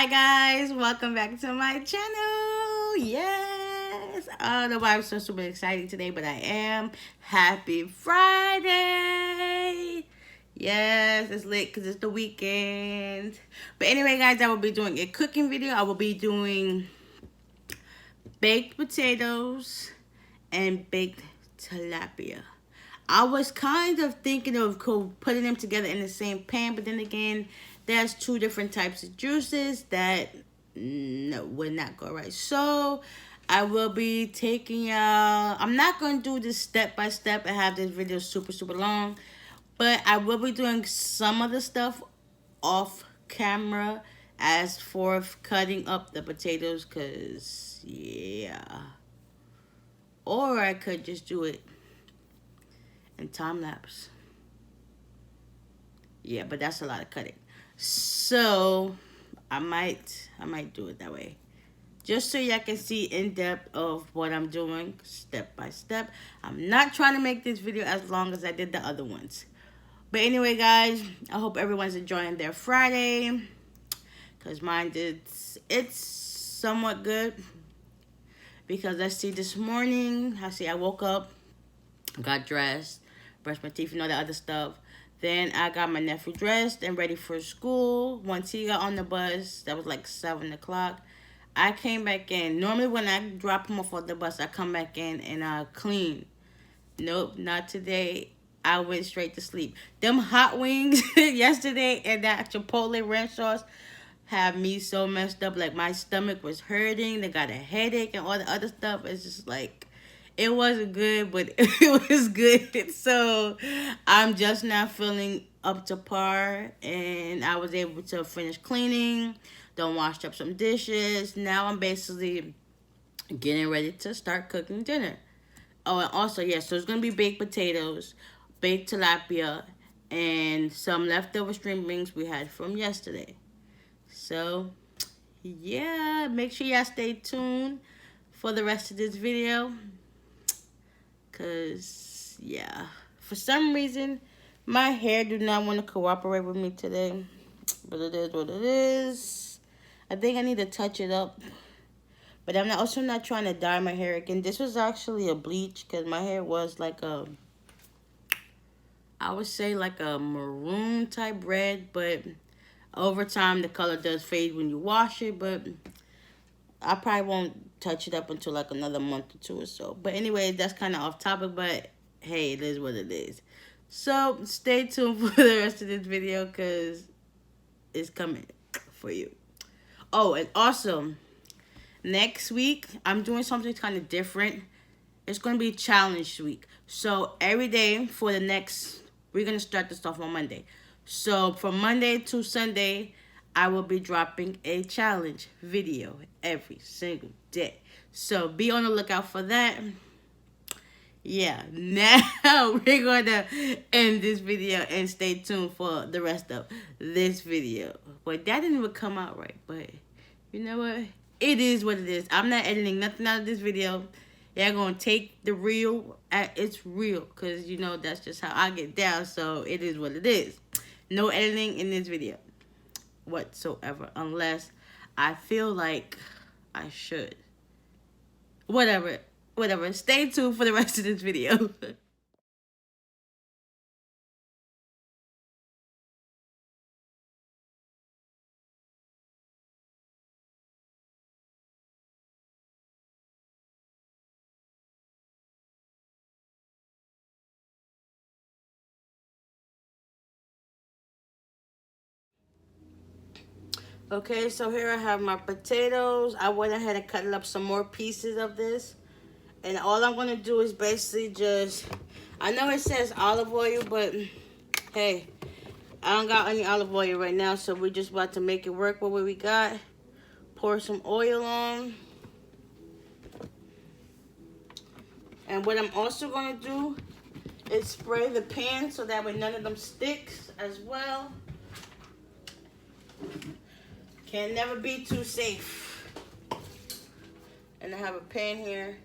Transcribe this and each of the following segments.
Hi guys, welcome back to my channel. Yes, I don't know why I'm so super excited today, but I am. Happy Friday. Yes, it's lit because it's the weekend. But anyway guys, I will be doing a cooking video. I will be doing baked potatoes and baked tilapia. I was kind of thinking of putting them together in the same pan, but then again, there's two different types of juices that would not go right. So I will be taking y'all. I'm not going to do this step by step and have this video super long, but I will be doing some of the stuff off camera as for cutting up the potatoes, because yeah. Or I could just do it in time lapse. Yeah, but that's a lot of cutting. So I might do it that way. Just so y'all can see in depth of what I'm doing step by step. I'm not trying to make this video as long as I did the other ones. But anyway, guys, I hope everyone's enjoying their Friday. Because mine it's somewhat good. Because I see this morning, I woke up, got dressed, brushed my teeth and all the other stuff. Then I got my nephew dressed and ready for school. Once he got on the bus, that was like 7 o'clock, I came back in. Normally when I drop him off on the bus, I come back in and I clean. Nope, not today. I went straight to sleep. Them hot wings yesterday and that Chipotle ranch sauce have me so messed up. Like, my stomach was hurting. They got a headache and all the other stuff. It's just like, it wasn't good, but it was good. So I'm just not feeling up to par, and I was able to finish cleaning, then washed up some dishes. Now I'm basically getting ready to start cooking dinner. Oh, and also, yeah, so it's going to be baked potatoes, baked tilapia, and some leftover string beans we had from yesterday. So, yeah, make sure y'all stay tuned for the rest of this video. Because, yeah, for some reason, my hair do not want to cooperate with me today. But it is what it is. I think I need to touch it up. But I'm also not trying to dye my hair again. This was actually a bleach because my hair was like I would say like a maroon type red. But over time, the color does fade when you wash it. But I probably won't touch it up until like another month or two or so. But anyway, that's kind of off topic. But hey, it is what it is. So stay tuned for the rest of this video because it's coming for you. Oh, and also, next week, I'm doing something kind of different. It's going to be challenge week. So every day for the next, we're going to start this off on Monday. So from Monday to Sunday, I will be dropping a challenge video every single day. So be on the lookout for that. Yeah, now we're going to end this video and stay tuned for the rest of this video. But that didn't even come out right. But you know what? It is what it is. I'm not editing nothing out of this video. Y'all gonna take the real at its real, because you know that's just how I get down. So it is what it is. No editing in this video whatsoever, unless I feel like I should. Whatever. Stay tuned for the rest of this video. Okay, so here I have my potatoes. I went ahead and cut up some more pieces of this. And all I'm going to do is basically just, I know it says olive oil, but hey, I don't got any olive oil right now. So we're just about to make it work with what we got. Pour some oil on. And what I'm also going to do is spray the pan so that way none of them sticks as well. Can never be too safe. And I have a pan here.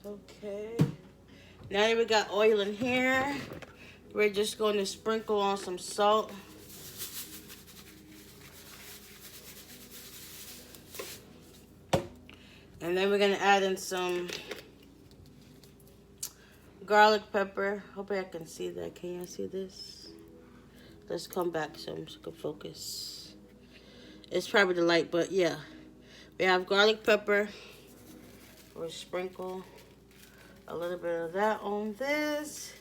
Okay. Now that we got oil in here, We're just going to sprinkle on some salt. And then we're going to add in some garlic pepper. Hope I can see that. Can you see this? Let's come back so I can focus. It's probably the light, but yeah. We have garlic pepper. We'll sprinkle a little bit of that on this.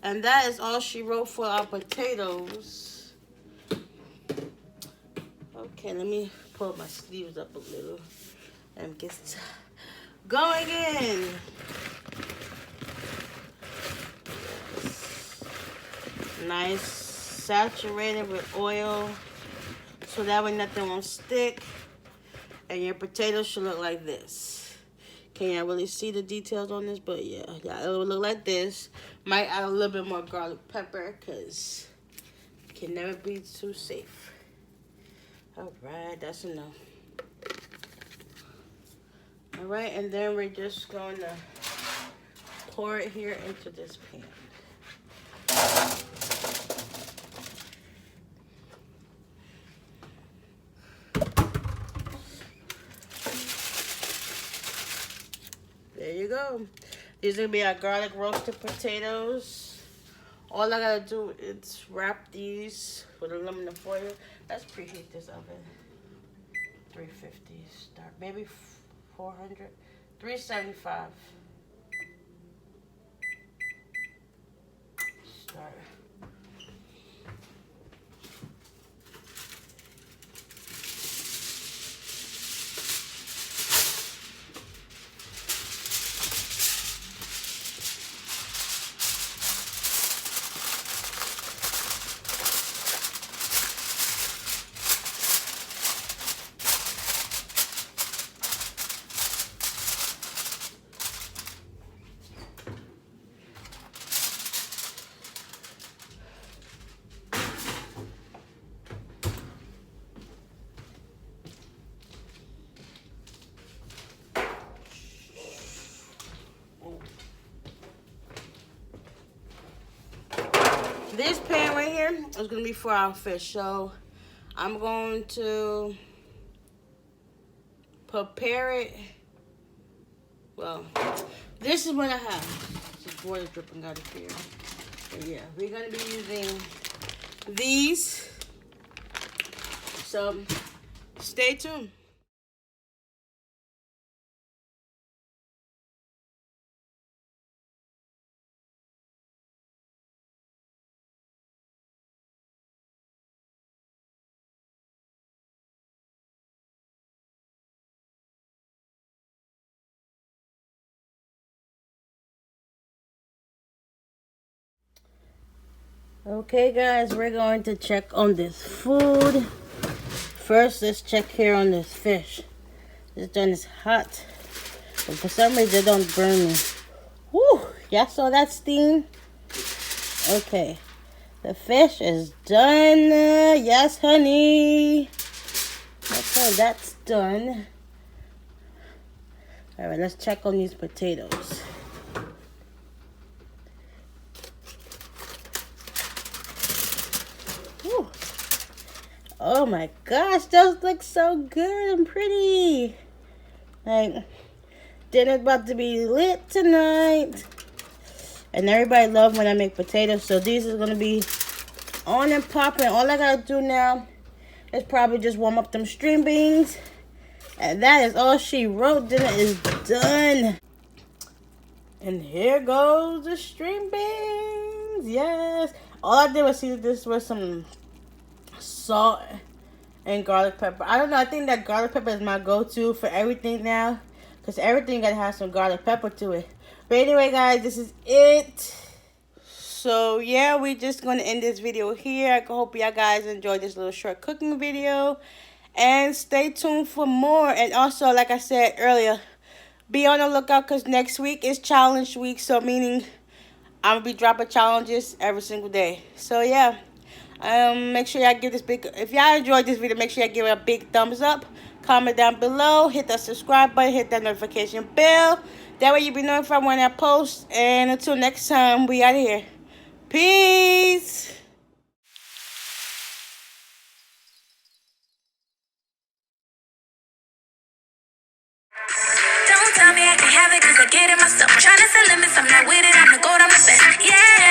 And that is all she wrote for our potatoes. Okay, let me pull my sleeves up a little and get going in. Nice, saturated with oil, so that way nothing won't stick. And your potatoes should look like this. Can't really see the details on this, but yeah, it will look like this. Might add a little bit more garlic pepper, because it can never be too safe. All right, that's enough. All right, and then we're just going to pour it here into this pan. There you go. These are going to be our garlic roasted potatoes. All I got to do is wrap these with aluminum foil. Let's preheat this oven. 350 start. Maybe 400. 375. Start. This pan right here is going to be for our fish. So I'm going to prepare it. Well, this is what I have. This water dripping out of here. But yeah, we're going to be using these. So stay tuned. Okay guys, we're going to check on this food. First, let's check here on this fish. This done is hot. But for some reason, it don't burn me. Whew, y'all saw that steam? Okay, the fish is done. Yes, honey. Okay, that's done. All right, let's check on these potatoes. Whew. Oh my gosh, those look so good and pretty. Like, dinner's about to be lit tonight. And everybody loves when I make potatoes, so these are going to be on and popping. All I got to do now is probably just warm up them string beans. And that is all she wrote. Dinner is done. And here goes the string beans. Yes. All I did was season this with some salt and garlic pepper. I don't know. I think that garlic pepper is my go-to for everything now, because everything got to have some garlic pepper to it. But anyway, guys, this is it. So, yeah, we're just going to end this video here. I hope y'all guys enjoyed this little short cooking video. And stay tuned for more. And also, like I said earlier, be on the lookout because next week is challenge week. So, meaning I'm going to be dropping challenges every single day. So, yeah. Make sure y'all give this big, if y'all enjoyed this video, make sure y'all give it a big thumbs up. Comment down below. Hit that subscribe button. Hit that notification bell. That way you'll be notified when I post. And until next time, we out of here. Peace. Don't tell me I can have it, cause I get it myself. Trying to set limits, I'm not with it, I'm the gold, I'm the best. Yeah.